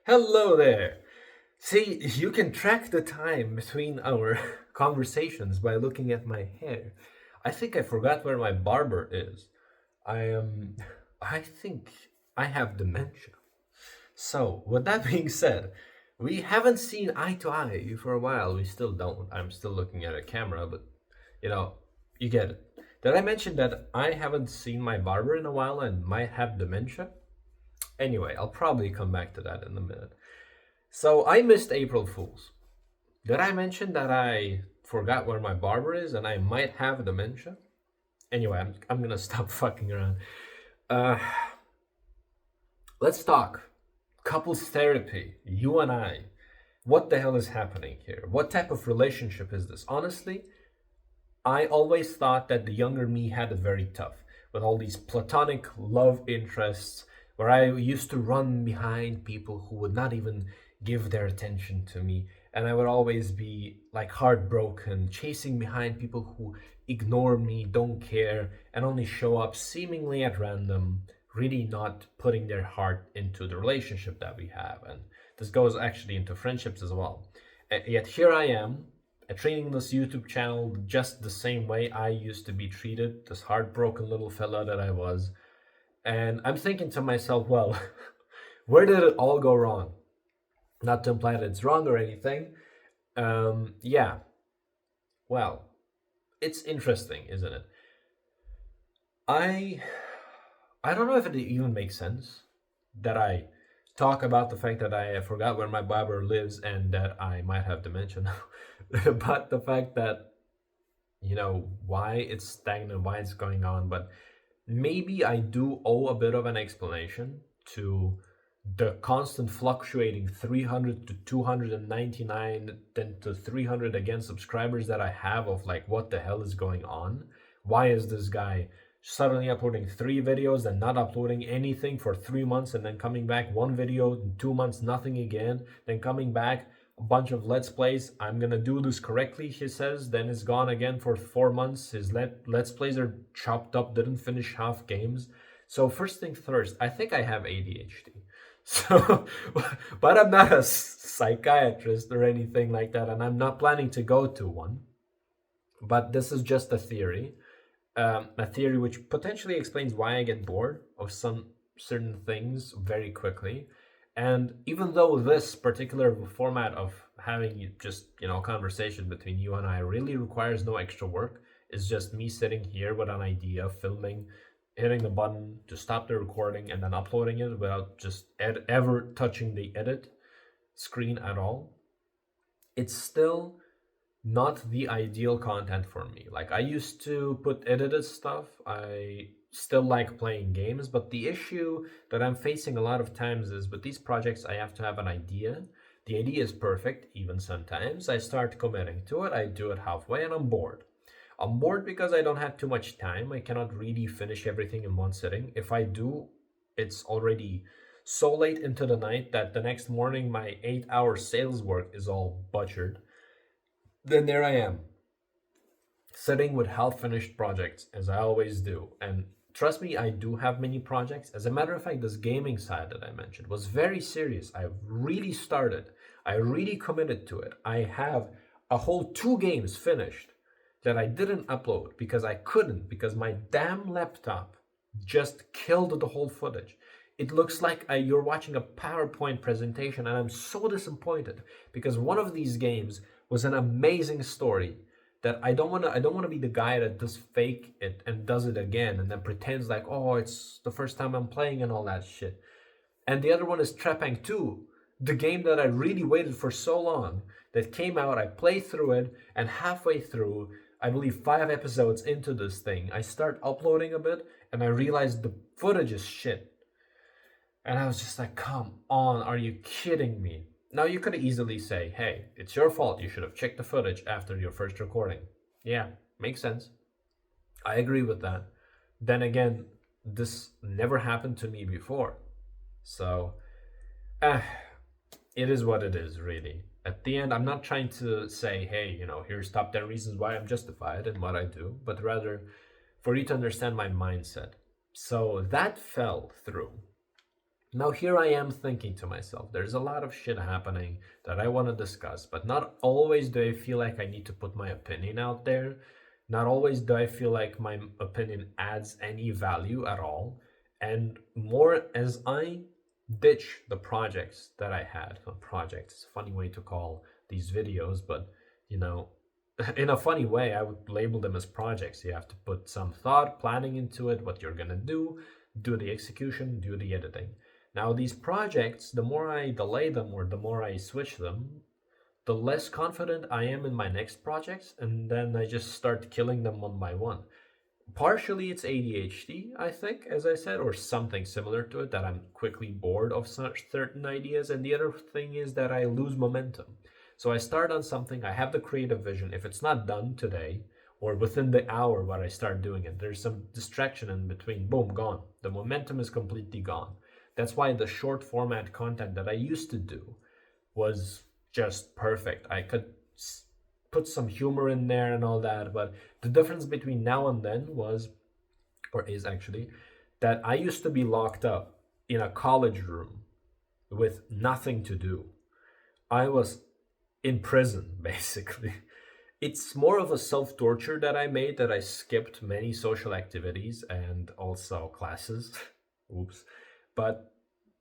Hello there. See, you can track the time between our conversations by looking at my hair. I think I forgot where my barber is. I I think I have dementia. So, with that being said, we haven't seen eye to eye for a while. We still don't. I'm still looking at a camera, but you know, you get it. Did I mention that I haven't seen my barber in a while and might have dementia? Anyway, I'll probably come back to that in a minute. So I missed April Fools. Did I mention that I forgot where my barber is and I might have dementia? Anyway, I'm gonna stop fucking around. Uh, let's talk. Couples therapy. You and I. What the hell is happening here? What type of relationship is this? Honestly, I always thought that the younger me had it very tough with all these platonic love interests where I used to run behind people who would not even give their attention to me. And I would always be like heartbroken, chasing behind people who ignore me, don't care, and only show up seemingly at random, really not putting their heart into the relationship that we have. And this goes actually into friendships as well. Yet here I am, treating this YouTube channel just the same way I used to be treated, this heartbroken little fella that I was. And I'm thinking to myself, well, where did it all go wrong? Not to imply that it's wrong or anything. Yeah, well, it's interesting, isn't it? I I don't know if it even makes sense that I talk about the fact that I forgot where my barber lives and that I might have dementia now. But the fact that, why it's stagnant, why it's going on, but maybe I do owe a bit of an explanation to the constant fluctuating 300 to 299 then to 300 again subscribers that I have of like what the hell is going on? Why is this guy suddenly uploading 3 videos and not uploading anything for 3 months and then coming back 1 video in 2 months, nothing again, then coming back a bunch of let's plays. I'm gonna do this correctly, he says, then it's gone again for 4 months. His let's plays are chopped up, didn't finish half games. So first thing first, I think I have ADHD. So, but I'm not a psychiatrist or anything like that, and I'm not planning to go to one. But this is just a theory which potentially explains why I get bored of some certain things very quickly. And even though this particular format of having just, conversation between you and I really requires no extra work, it's just me sitting here with an idea, filming, hitting the button to stop the recording, and then uploading it without just ever touching the edit screen at all, it's still not the ideal content for me. Like I used to put edited stuff. I still like playing games, but the issue that I'm facing a lot of times is with these projects I have to have an idea. The idea is perfect, even sometimes. I start committing to it, I do it halfway, and I'm bored. I'm bored because I don't have too much time. I cannot really finish everything in one sitting. If I do, it's already so late into the night that the next morning my 8 hour sales work is all butchered. Then there I am, sitting with half finished projects, as I always do. And trust me, I do have many projects. As a matter of fact, this gaming side that I mentioned was very serious. I really started, I really committed to it. I have a whole 2 games finished that I didn't upload because I couldn't, because my damn laptop just killed the whole footage. It looks like you're watching a PowerPoint presentation, and I'm so disappointed because one of these games was an amazing story that I don't want to be the guy that does fake it and does it again and then pretends like, oh, it's the first time I'm playing and all that shit. And the other one is Trepang 2, the game that I really waited for so long, that came out. I played through it, and halfway through, I believe 5 episodes into this thing, I start uploading a bit and I realized the footage is shit. And I was just like, come on, are you kidding me? Now you could easily say, hey, it's your fault. You should have checked the footage after your first recording. Yeah, makes sense. I agree with that. Then again, this never happened to me before. So, uh, it is what it is, really. At the end, I'm not trying to say, hey, here's top 10 reasons why I'm justified in what I do, but rather for you to understand my mindset. So that fell through. Now, here I am thinking to myself, there's a lot of shit happening that I want to discuss, but not always do I feel like I need to put my opinion out there. Not always do I feel like my opinion adds any value at all. And more as I ditch the projects that I had, projects, it's a funny way to call these videos, but you know, in a funny way, I would label them as projects. You have to put some thought, planning into it, what you're gonna do the execution, do the editing. Now, these projects, the more I delay them or the more I switch them, the less confident I am in my next projects, and then I just start killing them one by one. Partially, it's ADHD, I think, as I said, or something similar to it, that I'm quickly bored of such certain ideas. And the other thing is that I lose momentum. So I start on something, I have the creative vision. If it's not done today or within the hour where I start doing it, there's some distraction in between, boom, gone. The momentum is completely gone. That's why the short format content that I used to do was just perfect. I could put some humor in there and all that, but the difference between now and then was, or is actually, that I used to be locked up in a college room with nothing to do. I was in prison, basically. It's more of a self torture that I made, that I skipped many social activities and also classes. Oops. But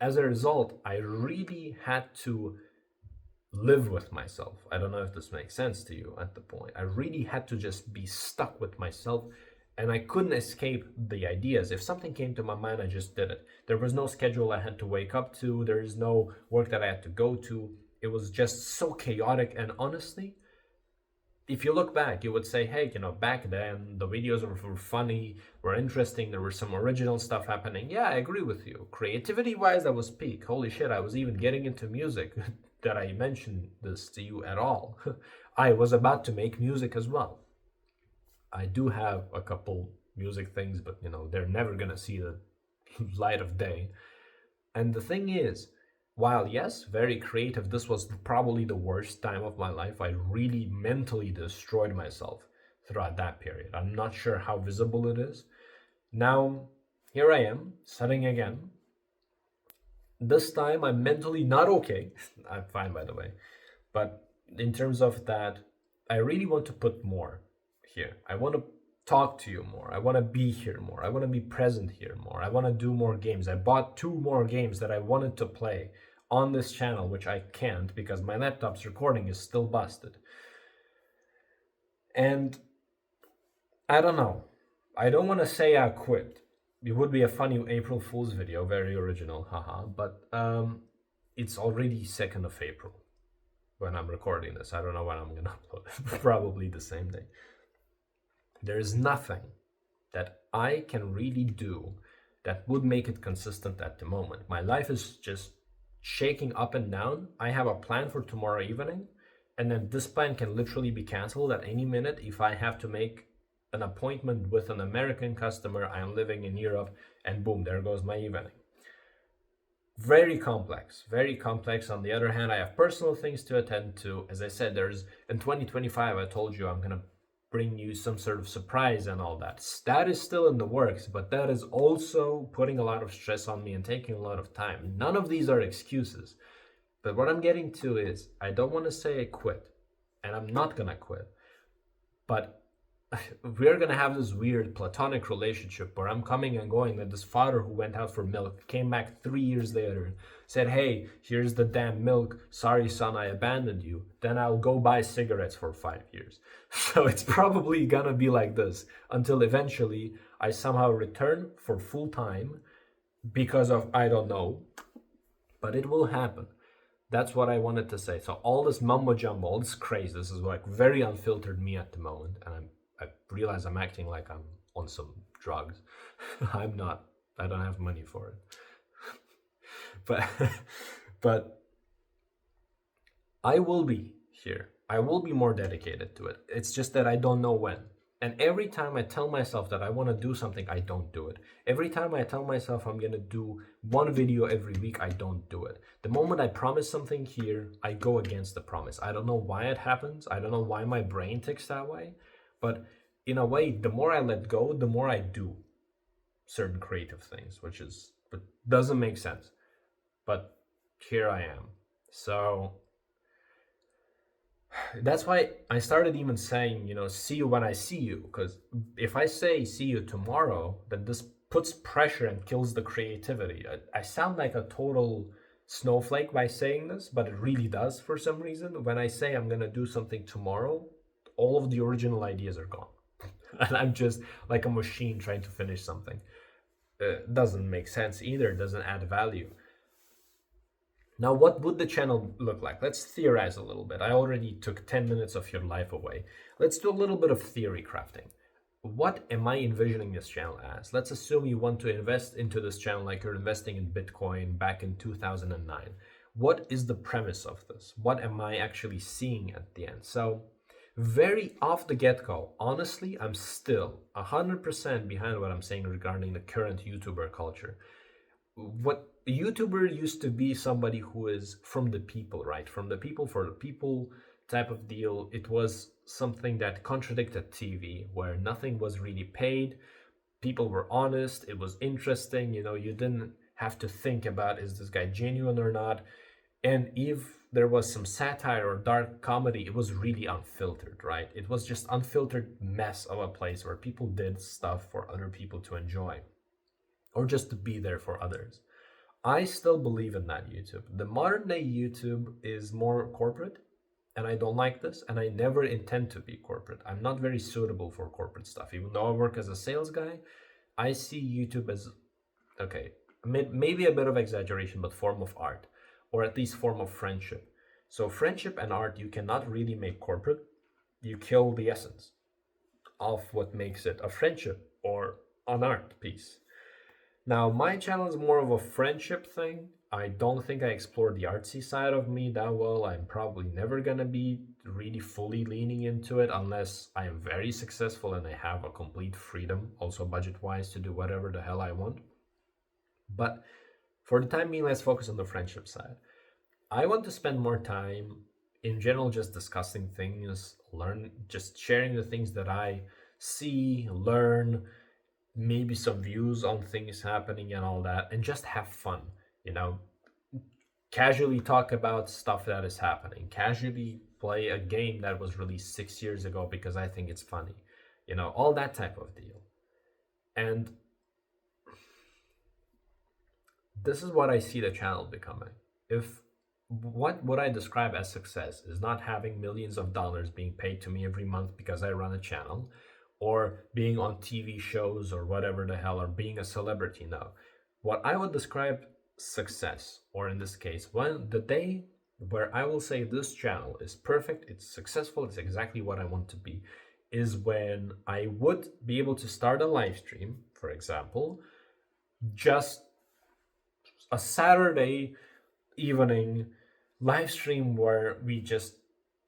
as a result, I really had to live with myself. I don't know if this makes sense to you at the point. I really had to just be stuck with myself, and I couldn't escape the ideas. If something came to my mind, I just did it. There was no schedule I had to wake up to, there is no work that I had to go to. It was just so chaotic, and honestly, if you look back, you would say, hey, back then the videos were funny, were interesting, there was some original stuff happening. Yeah, I agree with you. Creativity wise, that was peak. Holy shit, I was even getting into music. That I mentioned this to you at all. I was about to make music as well. I do have a couple music things, but they're never gonna see the light of day. And the thing is, while yes, very creative, this was probably the worst time of my life. I really mentally destroyed myself throughout that period. I'm not sure how visible it is. Now, here I am, studying again. This time I'm mentally not okay. I'm fine, by the way. But in terms of that, I really want to put more here. I want to talk to you more. I want to be here more. I want to be present here more. I want to do more games. I bought 2 more games that I wanted to play on this channel, which I can't because my laptop's recording is still busted. And I don't know. I don't want to say I quit. It would be a funny April Fool's video, very original, haha. But it's already 2nd of April when I'm recording this. I don't know when I'm gonna upload it. Probably the same day. There is nothing that I can really do that would make it consistent at the moment. My life is just shaking up and down. I have a plan for tomorrow evening, and then this plan can literally be canceled at any minute if I have to make an appointment with an American customer. I am living in Europe, and boom, there goes my evening. Very complex, very complex. On the other hand, I have personal things to attend to. As I said, there's in 2025, I told you I'm gonna bring you some sort of surprise and all that. That is still in the works, but that is also putting a lot of stress on me and taking a lot of time. None of these are excuses. But what I'm getting to is, I don't want to say I quit, and I'm not gonna quit. But we're gonna have this weird platonic relationship where I'm coming and going, that this father who went out for milk came back 3 years later, said, hey, here's the damn milk, sorry son, I abandoned you, then I'll go buy cigarettes for 5 years. So it's probably gonna be like this until eventually I somehow return for full time because of, I don't know, but it will happen. That's what I wanted to say. So all this mumbo jumbo, all this craze, this is like very unfiltered me at the moment, and I realize I'm acting like I'm on some drugs. I'm not. I don't have money for it. but but I will be here. I will be more dedicated to it. It's just that I don't know when. And every time I tell myself that I want to do something, I don't do it. Every time I tell myself I'm going to do 1 video every week, I don't do it. The moment I promise something here, I go against the promise. I don't know why it happens. I don't know why my brain ticks that way. But in a way, the more I let go, the more I do certain creative things, but doesn't make sense. but here I am. So that's why I started even saying, see you when I see you. Because if I say see you tomorrow, then this puts pressure and kills the creativity. I sound like a total snowflake by saying this, but it really does for some reason. When I say I'm going to do something tomorrow, all of the original ideas are gone. And I'm just like a machine trying to finish something. Doesn't make sense either, doesn't add value. Now, what would the channel look like? Let's theorize a little bit. I already took 10 minutes of your life away. Let's do a little bit of theory crafting. What am I envisioning this channel as? Let's assume you want to invest into this channel like you're investing in Bitcoin back in 2009. What is the premise of this? What am I actually seeing at the end? So, very off the get-go, honestly, I'm still 100% behind what I'm saying regarding the current YouTuber culture. What a YouTuber used to be somebody who is from the people, right? From the people for the people type of deal. It was something that contradicted TV, where nothing was really paid. People were honest. It was interesting. You didn't have to think about is this guy genuine or not. And if there was some satire or dark comedy, it was really unfiltered, right? It was just unfiltered mess of a place where people did stuff for other people to enjoy or just to be there for others. I still believe in that YouTube. The modern day YouTube is more corporate, and I don't like this, and I never intend to be corporate. I'm not very suitable for corporate stuff. Even though I work as a sales guy, I see YouTube as, okay, maybe a bit of exaggeration, but form of art, or at least form of friendship. So friendship and art, you cannot really make corporate. You kill the essence of what makes it a friendship or an art piece. Now, my channel is more of a friendship thing. I don't think I explored the artsy side of me that well. I'm probably never gonna be really fully leaning into it unless I am very successful and I have a complete freedom, also budget-wise, to do whatever the hell I want. But for the time being, let's focus on the friendship side. I want to spend more time in general just discussing things, just sharing the things that I see, learn, maybe some views on things happening and all that, and just have fun, you know, casually talk about stuff that is happening, casually play a game that was released 6 years ago because I think it's funny, all that type of deal. And this is what I see the channel becoming. If what I describe as success is not having millions of dollars being paid to me every month because I run a channel, or being on TV shows or whatever the hell, or being a celebrity. No. What I would describe success, or in this case, the day where I will say this channel is perfect, it's successful, it's exactly what I want to be, is when I would be able to start a live stream, for example, just a Saturday evening live stream where we just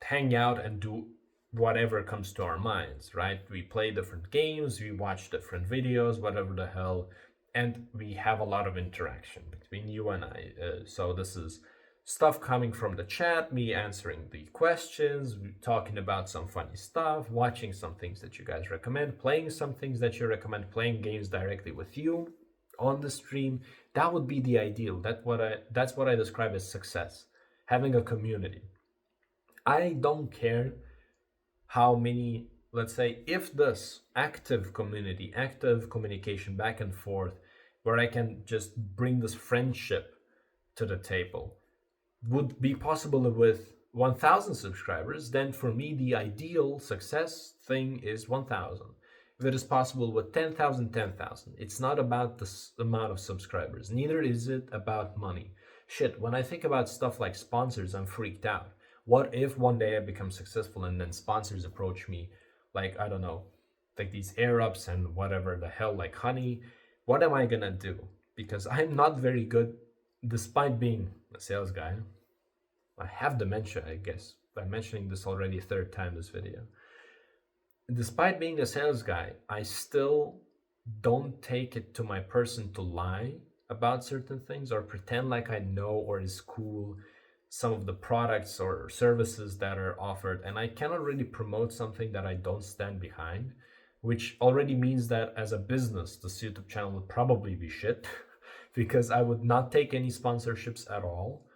hang out and do whatever comes to our minds, right? We play different games, we watch different videos, whatever the hell, and we have a lot of interaction between you and I. So this is stuff coming from the chat, me answering the questions, talking about some funny stuff, watching some things that you guys recommend, playing some things that you recommend, playing games directly with you on the stream. That would be the ideal. That's what I describe as success. Having a community. I don't care how many, let's say, if this active community, active communication back and forth, where I can just bring this friendship to the table, would be possible with 1,000 subscribers, then for me, the ideal success thing is 1,000. If it is possible with 10,000, 10,000. It's not about the amount of subscribers. Neither is it about money. Shit, when I think about stuff like sponsors, I'm freaked out. What if one day I become successful and then sponsors approach me, like, I don't know, like these air ups and whatever the hell, like honey? What am I gonna do? Because I'm not very good, despite being a sales guy. I have dementia, I guess. I'm mentioning this already a third time this video. Despite being a sales guy, I still don't take it to my person to lie about certain things or pretend like I know or is cool some of the products or services that are offered, and I cannot really promote something that I don't stand behind, which already means that as a business, this YouTube channel would probably be shit because I would not take any sponsorships at all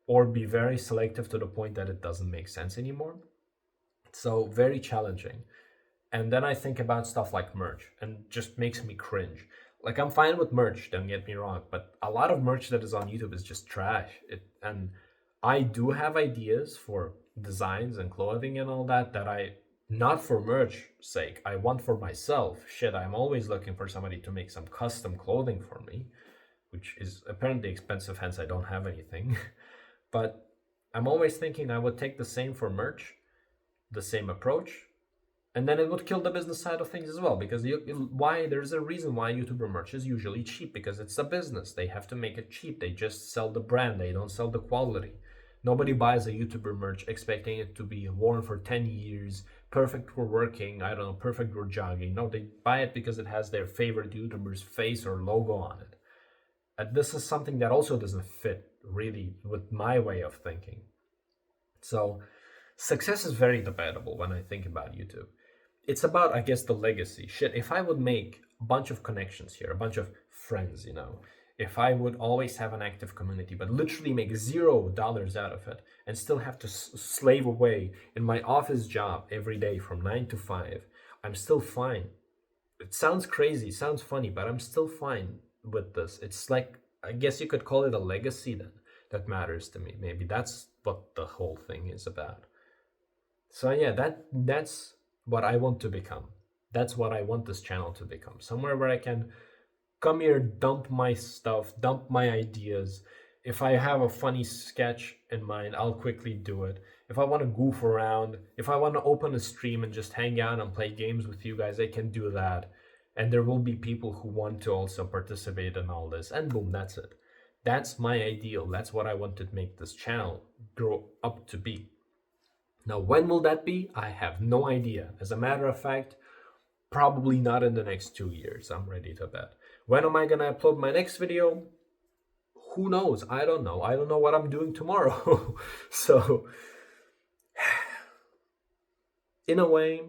or be very selective to the point that it doesn't make sense anymore. So very challenging. And then I think about stuff like merch and just makes me cringe. Like I'm fine with merch, don't get me wrong, but a lot of merch that is on YouTube is just trash. And I do have ideas for designs and clothing and all that that I not for merch sake, I want for myself. Shit, I'm always looking for somebody to make some custom clothing for me, which is apparently expensive, hence I don't have anything. But I'm always thinking I would take the same for merch, the same approach, and then it would kill the business side of things as well, because why there's a reason why YouTuber merch is usually cheap, because it's a business. They have to make it cheap. They just sell the brand, they don't sell the quality. Nobody buys a YouTuber merch expecting it to be worn for 10 years, perfect for working, I don't know, perfect for jogging. No, they buy it because it has their favorite YouTuber's face or logo on it. And this is something that also doesn't fit really with my way of thinking. So success is very debatable when I think about YouTube. It's about, I guess, the legacy. Shit, if I would make a bunch of connections here, a bunch of friends, if I would always have an active community, but literally make $0 out of it and still have to slave away in my office job every day from 9 to 5, I'm still fine. It sounds crazy, sounds funny, but I'm still fine with this. It's like, I guess you could call it a legacy then that matters to me. Maybe that's what the whole thing is about. So yeah, that's what I want to become. That's what I want this channel to become. Somewhere where I can come here, dump my stuff, dump my ideas. If I have a funny sketch in mind, I'll quickly do it. If I want to goof around, if I want to open a stream and just hang out and play games with you guys, I can do that. And there will be people who want to also participate in all this. And boom, that's it. That's my ideal. That's what I want to make this channel grow up to be. Now, when will that be? I have no idea. As a matter of fact, probably not in the next 2 years. I'm ready to bet. When am I going to upload my next video? Who knows? I don't know. I don't know what I'm doing tomorrow. So, in a way,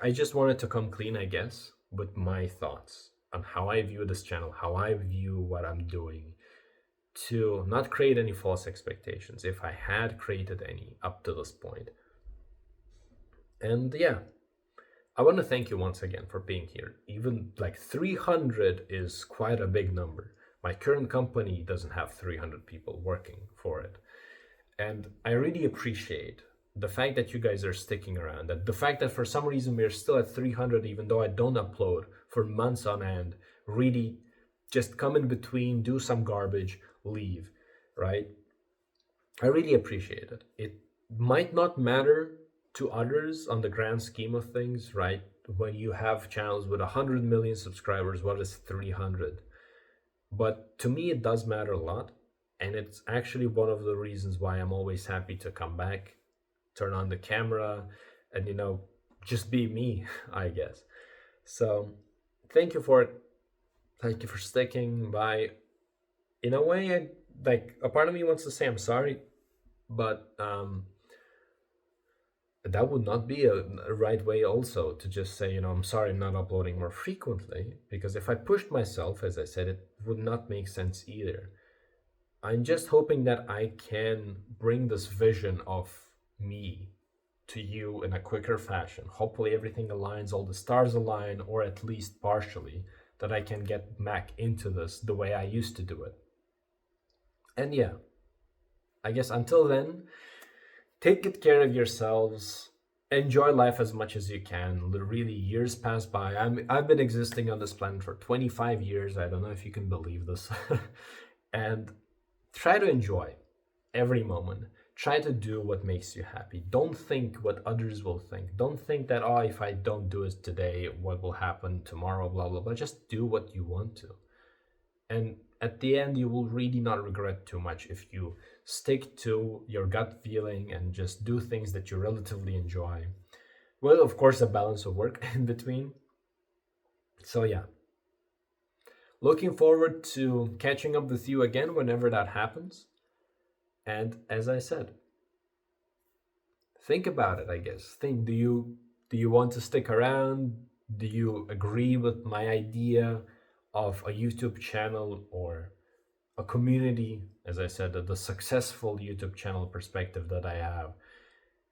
I just wanted to come clean, I guess, with my thoughts on how I view this channel, how I view what I'm doing, to not create any false expectations if I had created any up to this point. And yeah, I want to thank you once again for being here. Even like 300 is quite a big number. My current company doesn't have 300 people working for it. And I really appreciate the fact that you guys are sticking around, that the fact that for some reason we're still at 300 even though I don't upload for months on end, really just come in between, do some garbage, leave, right? I really appreciate it. It might not matter to others on the grand scheme of things, right? When you have channels with 100 million subscribers, what is 300? But to me, it does matter a lot. And it's actually one of the reasons why I'm always happy to come back, turn on the camera, and, just be me, I guess. So thank you for it. Thank you for sticking by. In a way, a part of me wants to say I'm sorry, but that would not be a right way also to just say, I'm sorry I'm not uploading more frequently, because if I pushed myself, as I said, it would not make sense either. I'm just hoping that I can bring this vision of me to you in a quicker fashion. Hopefully everything aligns, all the stars align, or at least partially, that I can get back into this the way I used to do it. And yeah, I guess until then, take good care of yourselves. Enjoy life as much as you can. Really, years pass by. I've been existing on this planet for 25 years. I don't know if you can believe this. And try to enjoy every moment. Try to do what makes you happy. Don't think what others will think. Don't think that, if I don't do it today, what will happen tomorrow, blah, blah, blah. Just do what you want to. And at the end, you will really not regret too much if you stick to your gut feeling and just do things that you relatively enjoy. Well, of course, a balance of work in between. So yeah, looking forward to catching up with you again whenever that happens. And as I said, think about it, I guess. Do you want to stick around? Do you agree with my idea? of a YouTube channel or a community, as I said, the successful YouTube channel perspective that I have.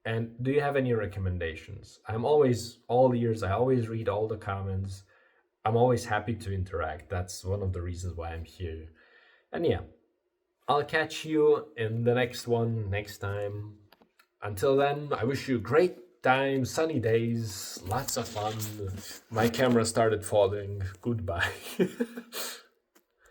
And do you have any recommendations? I'm always all ears. I always read all the comments. I'm always happy to interact. That's one of the reasons why I'm here. And yeah, I'll catch you in the next one next time. Until then, I wish you a great time, sunny days, lots of fun. My camera started falling. Goodbye.